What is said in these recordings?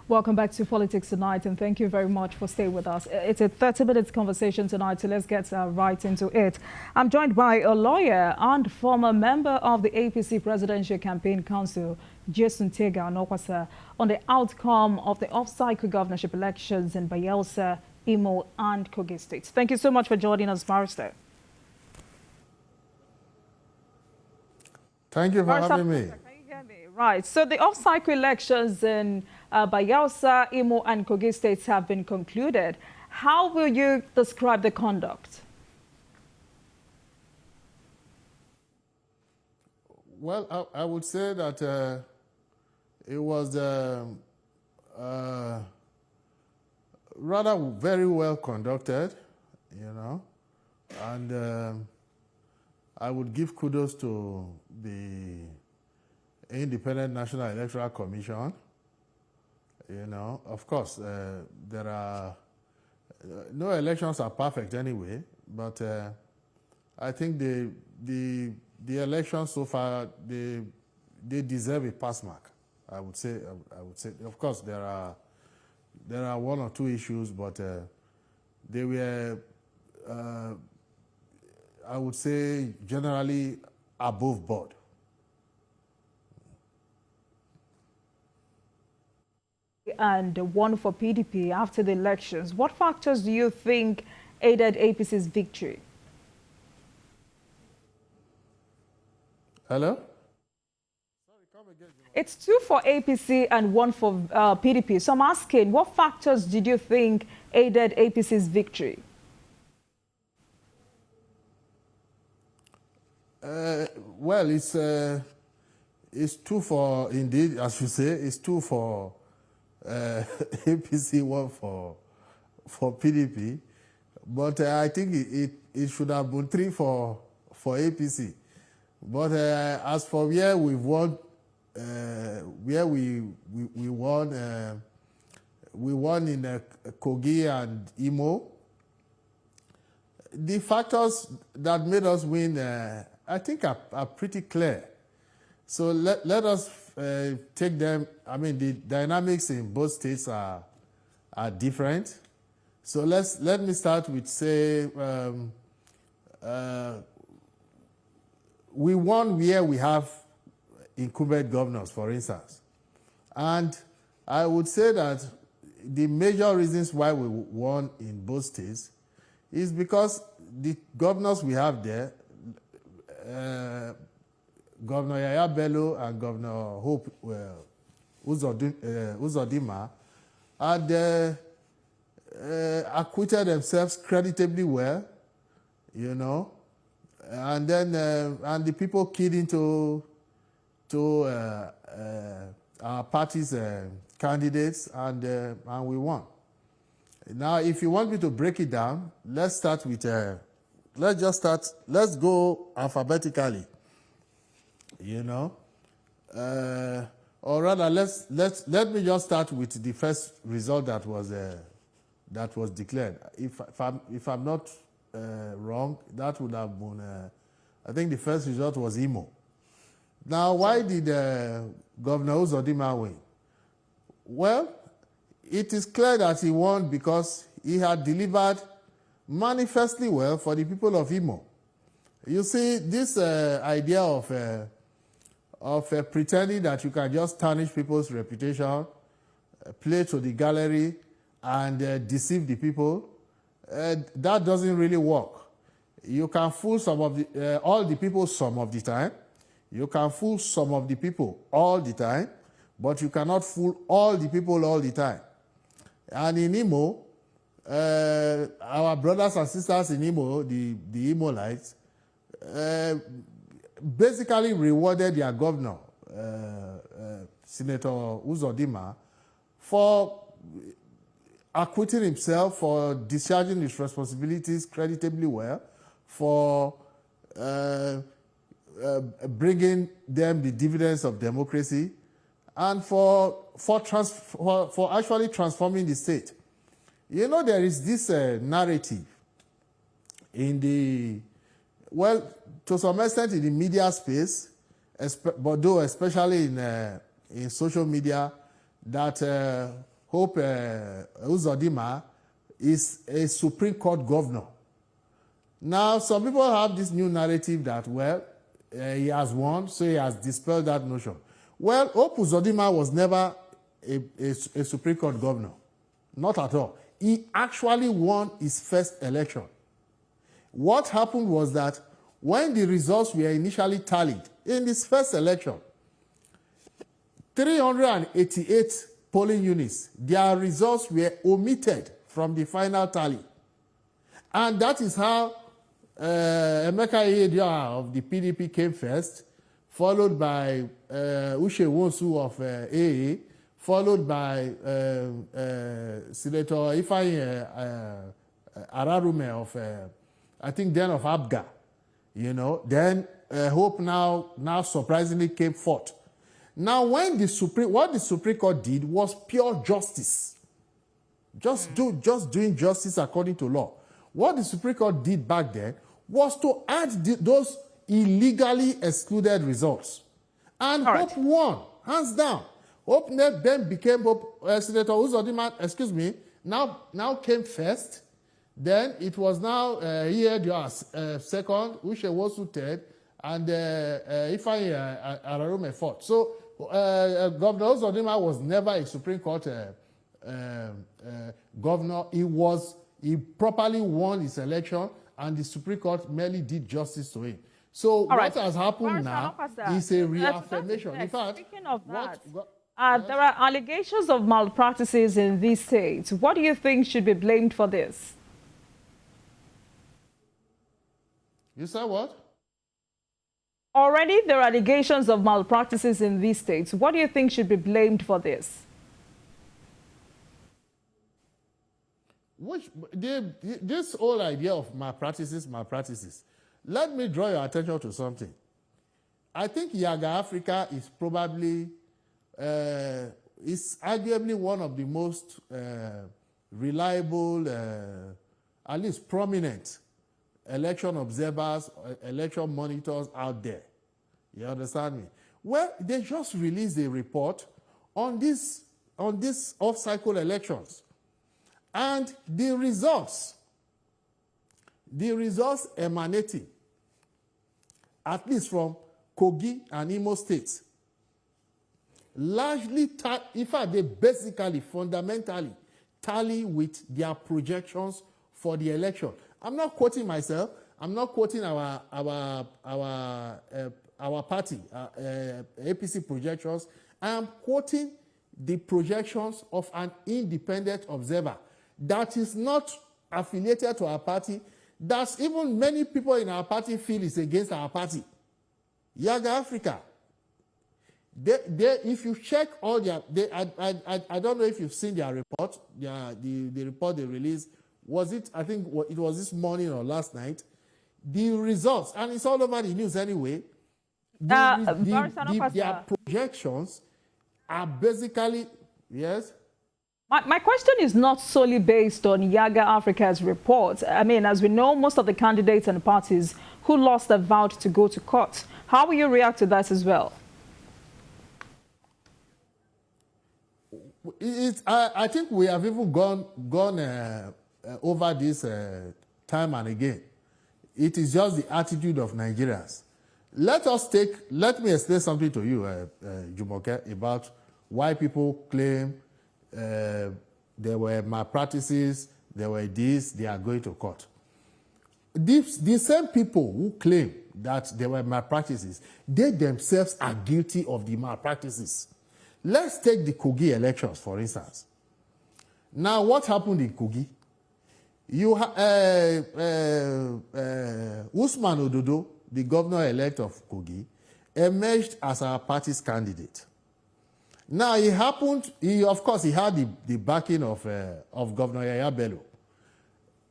Welcome back to Politics Tonight, and thank you very much for staying with us. It's a 30-minute conversation tonight, so let's get right into it. I'm joined by a lawyer and former member of the APC Presidential Campaign Council, Jason Onokpasa, on the outcome of the off-cycle governorship elections in Bayelsa, Imo, and Kogi states. Thank you so much for joining us, Barrister. Thank you for having me. Right. So the off-cycle elections in Bayelsa, Imo, and Kogi states have been concluded. How will you describe the conduct? Well, I would say that it was rather very well conducted, and I would give kudos to the Independent National Electoral Commission. Of course, there are no elections are perfect anyway, but I think the elections so far they deserve a pass mark. I would say. Of course, there are one or two issues, but they were I would say generally above board. And one for PDP after the elections. What factors do you think aided APC's victory? Hello? Sorry, come again. It's 2 for APC and 1 for PDP. So I'm asking, what factors did you think aided APC's victory? Well, it's 2 for, indeed, as you say, it's 2 for APC, 1 for PDP, but I think it should have been 3 for APC. But as for where we won, we won in Kogi and Imo. The factors that made us win, I think, are pretty clear. So let us take them. I mean, the dynamics in both states are different. So let me start with, say, we won where we have incumbent governors, for instance. And I would say that the major reasons why we won in both states is because the governors we have there, Governor Yaya Bello and Governor Hope Uzodinma, had acquitted themselves creditably well, and then and the people keyed into our party's candidates, and we won. Now, if you want me to break it down, let's start with let's go alphabetically. Or rather, let me just start with the first result that was declared. If I'm not wrong, that would have been I think the first result was Imo. Now, why did Governor Uzodinma win? Well, it is clear that he won because he had delivered manifestly well for the people of Imo. You see, this idea of pretending that you can just tarnish people's reputation, play to the gallery, and deceive the people, that doesn't really work. You can fool all the people some of the time. You can fool some of the people all the time, but you cannot fool all the people all the time. And in Imo, our brothers and sisters in Imo, the Imolites, basically rewarded their governor, Senator Uzodinma, for acquitting himself, for discharging his responsibilities creditably well, for bringing them the dividends of democracy, and for actually transforming the state. There is this narrative in the, well, to some extent in the media space, but though especially in social media, that Hope Uzodinma is a Supreme Court governor. Now, some people have this new narrative that, well, he has won, so he has dispelled that notion. Well, Hope Uzodinma was never a Supreme Court governor. Not at all. He actually won his first election. What happened was that when the results were initially tallied in his first election, 388 polling units, their results were omitted from the final tally. And that is how Emeka Ihedioha of the PDP came first, followed by Uche Wonsu of AA, followed by Senator Ifeanyi Ararume of, I think then of Abga, you know. Then Hope now surprisingly came fourth. Now, when what the Supreme Court did was pure justice. Just doing justice according to law. What the Supreme Court did back then was to add those illegally excluded results. And Hope won, hands down. Hope then became Senator Uzodinma, excuse me, now came first. Then it was now Ihedioha second, Uche Wonsu third, and Ifeanyi Ararume fourth. So Governor Uzodinma was never a Supreme Court governor. He properly won his election, and the Supreme Court merely did justice to him. So what has happened now is a reaffirmation. In fact, speaking of that, there are allegations of malpractices in these states. What do you think should be blamed for this? You said what? Already there are allegations of malpractices in these states. What do you think should be blamed for this? This whole idea of malpractices. Let me draw your attention to something. I think Yaga Africa is probably, is arguably one of the most reliable, at least prominent election observers, election monitors out there. You understand me? Well, they just released a report on this off-cycle elections. And the results emanating, at least from Kogi and Imo states, largely, in fact, they basically, fundamentally tally with their projections for the election. I'm not quoting myself. I'm not quoting our party, APC projections. I am quoting the projections of an independent observer that is not affiliated to our party, that even many people in our party feel is against our party. Yaga Africa. If you check all their, I don't know if you've seen their report, the report they released. Was it, I think it was this morning or last night, the results, and it's all over the news anyway, their projections are basically, yes? My question is not solely based on Yaga Africa's report. I mean, as we know, most of the candidates and parties who lost have vowed to go to court. How will you react to that as well? I think we have even gone over this time and again. It is just the attitude of Nigerians. Let me explain something to you, Jumoke, about why people claim there were malpractices, there were this, they are going to court. The same people who claim that there were malpractices, they themselves are guilty of the malpractices. Let's take the Kogi elections, for instance. Now, what happened in Kogi? Usman Ododo, the governor-elect of Kogi, emerged as our party's candidate. Now, of course, he had the backing of Governor Yaya Bello.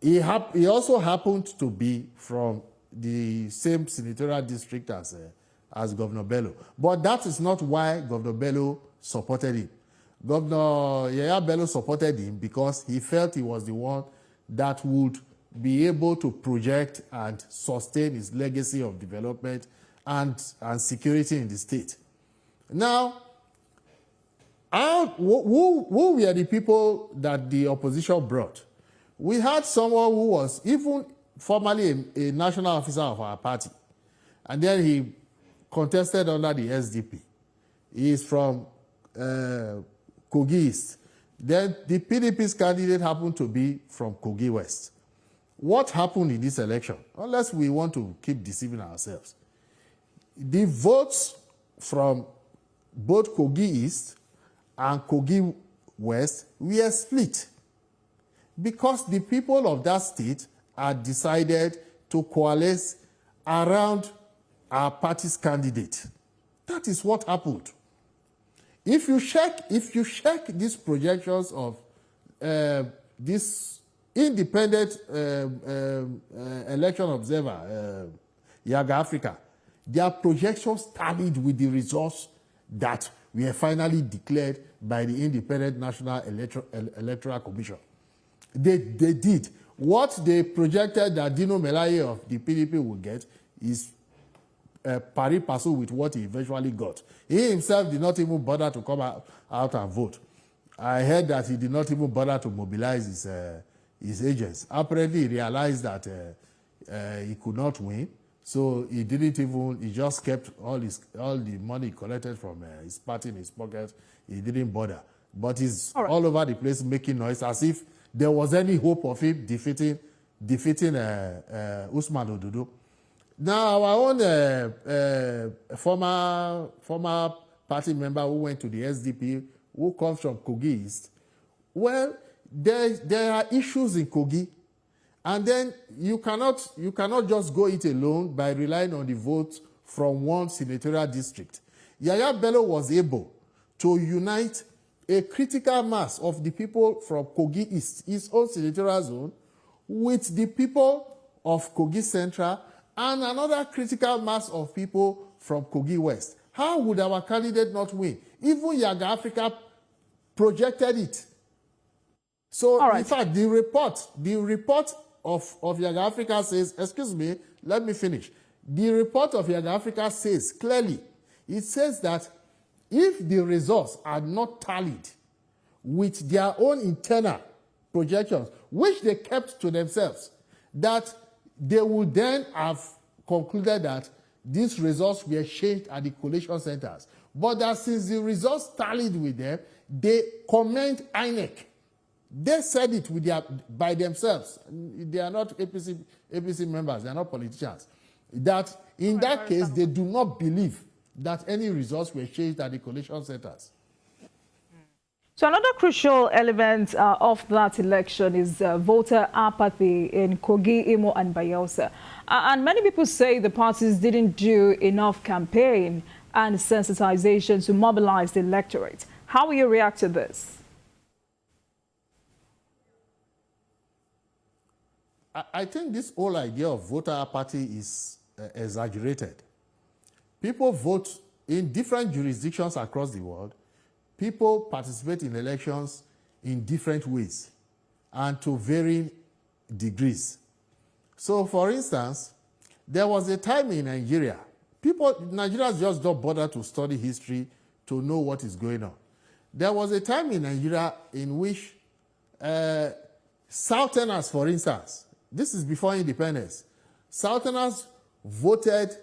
He also happened to be from the same senatorial district as Governor Bello. But that is not why Governor Bello supported him. Governor Yaya Bello supported him because he felt he was the one that would be able to project and sustain his legacy of development and security in the state. Now, And who were the people that the opposition brought? We had someone who was even formerly a national officer of our party, and then he contested under the SDP. He is from Kogi East. Then the PDP's candidate happened to be from Kogi West. What happened in this election? Unless we want to keep deceiving ourselves. The votes from both Kogi East and Kogi West were split because the people of that state had decided to coalesce around our party's candidate. That is what happened. If you check these projections of this independent election observer, Yaga Africa, their projections tallied with the results that were finally declared by the Independent National Electoral Commission. They did. What they projected that Dino Melaye of the PDP would get is pari passu with what he eventually got. He himself did not even bother to come out and vote. I heard that he did not even bother to mobilize his agents. Apparently, he realized that he could not win, so he didn't even. He just kept all the money collected from his party in his pocket. He didn't bother, but he's all over the place making noise as if there was any hope of him defeating Usman Ododo. Now, our own former party member who went to the SDP, who comes from Kogi East, well, there are issues in Kogi, and then you cannot just go it alone by relying on the votes from one senatorial district. Yaya Bello was able to unite a critical mass of the people from Kogi East, his own senatorial zone, with the people of Kogi Central and another critical mass of people from Kogi West. How would our candidate not win? Even Yaga Africa projected it. So, in fact, the report of Yaga Africa says, excuse me, let me finish. The report of Yaga Africa says clearly, it says that if the results are not tallied with their own internal projections, which they kept to themselves, that they would then have concluded that these results were changed at the collation centers. But that since the results tallied with them, they commend INEC. They said it by themselves. They are not APC members. They are not politicians. That in that case, they do not believe that any results were changed at the collation centers. So another crucial element of that election is voter apathy in Kogi, Imo, and Bayelsa. And many people say the parties didn't do enough campaign and sensitization to mobilize the electorate. How will you react to this? I think this whole idea of voter apathy is exaggerated. People vote in different jurisdictions across the world. People participate in elections in different ways and to varying degrees. So, for instance, there was a time in Nigeria, Nigerians just don't bother to study history to know what is going on. There was a time in Nigeria in which Southerners, for instance, this is before independence, Southerners voted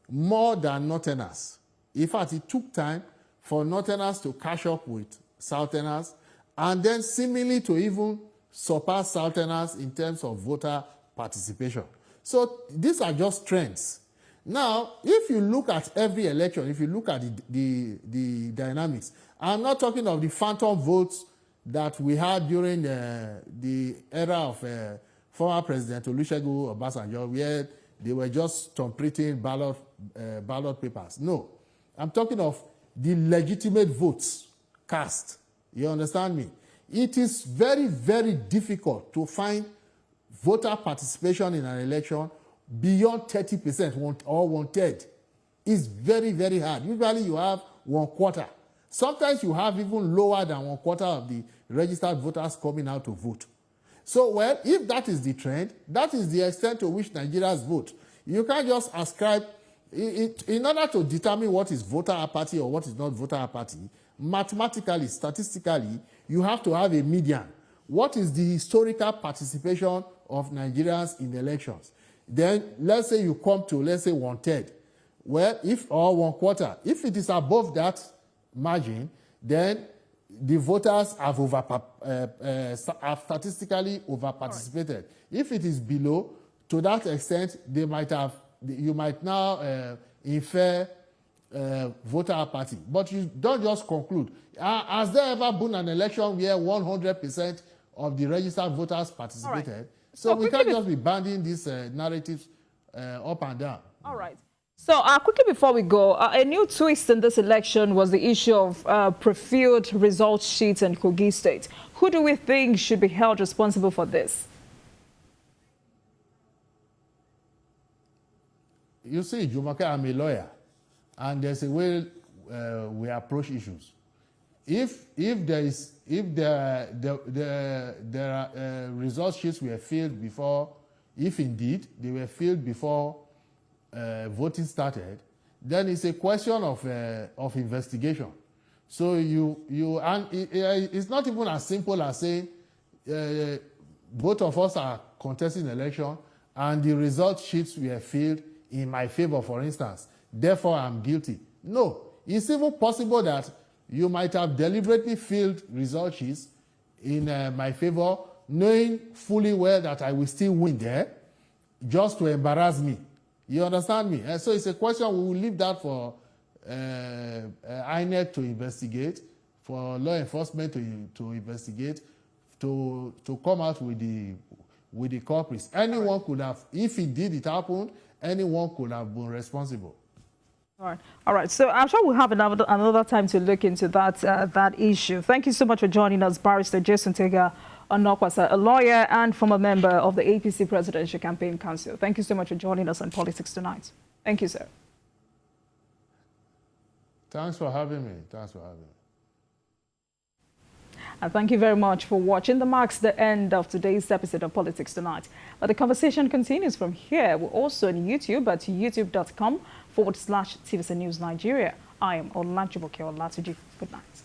more than Northerners. In fact, it took time for Northerners to catch up with Southerners, and then seemingly to even surpass Southerners in terms of voter participation. So these are just trends. Now, if you look at every election, if you look at the dynamics, I'm not talking of the phantom votes that we had during the era of former President Olusegun Obasanjo, where they were just completing ballot papers. No, I'm talking of the legitimate votes cast. You understand me? It is very, very difficult to find voter participation in an election beyond 30% or 1/3. It's very, very hard. Usually you have 1/4. Sometimes you have even lower than 1/4 of the registered voters coming out to vote. So, well, if that is the trend, that is the extent to which Nigerians vote. You can't just ascribe, in order to determine what is voter apathy or what is not voter apathy, mathematically, statistically, you have to have a median. What is the historical participation of Nigerians in elections? Then let's say you come to, let's say, 1/3. Well, or 1/4. If it is above that margin, then the voters have statistically over-participated. Right. If it is below, to that extent, you might now infer voter apathy. But you don't just conclude. Has there ever been an election where 100% of the registered voters participated? Right. So we can't just be banding these narratives up and down. All right. So quickly before we go, a new twist in this election was the issue of prefilled result sheets in Kogi State. Who do we think should be held responsible for this? You see, Jumoke, I'm a lawyer, and there's a way we approach issues. If there are result sheets were filled before, if indeed they were filled before voting started, then it's a question of investigation. So it's not even as simple as saying both of us are contesting election and the result sheets were filled in my favor, for instance. Therefore, I'm guilty. No, it's even possible that you might have deliberately filled result sheets in my favor, knowing fully well that I will still win there, just to embarrass me. You understand me? So it's a question, we will leave that for INEC to investigate, for law enforcement to investigate, to come out with the culprits. Anyone could have, if indeed it happened, anyone could have been responsible. All right. So I'm sure we'll have another time to look into that issue. Thank you so much for joining us, Barrister Jason Tega Onokpasa, a lawyer and former member of the APC Presidential Campaign Council. Thank you so much for joining us on Politics Tonight. Thank you, sir. Thanks for having me. Thanks for having me. And thank you very much for watching. That marks the end of today's episode of Politics Tonight. But the conversation continues from here. We're also on YouTube at youtube.com/TVC News Nigeria. I am Olajumoke Olatuji. Good night.